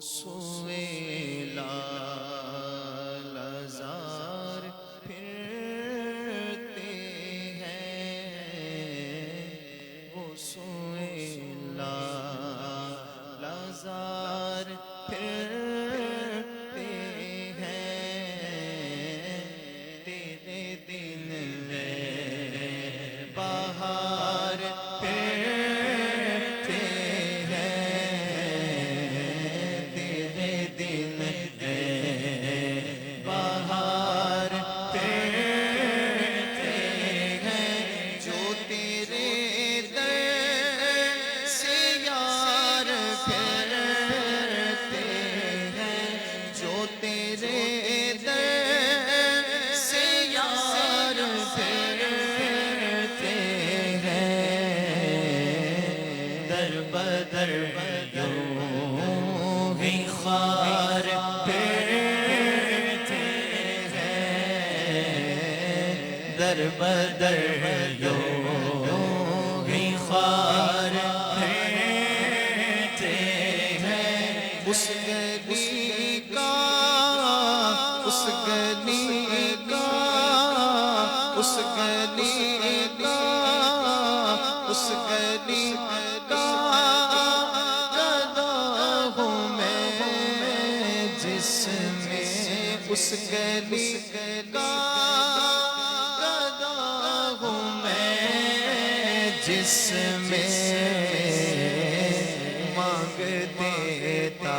سوئے لالزار پھرتے ہیں، وہ سوئے لالزار پھرتے ہیں، تیرے دن میں بہار پھرتے ہیں، تیرے دن میں بہار پھرتے ہیں، جو تیرے در سے یار پھرتے ہیں، جو تیرے در سے یار پھرتے ہیں، در بدر یوں ہی خار پھرتے ہیں، در بدر یوں ہی خار پھرتے ہیں، اس گلی کا، اس گلی کا، اس گلی کا، اس گلی کا گدا ہوں میں، جس میں اس گلی کا گدا ہوں میں، جس میں مانگ دیتا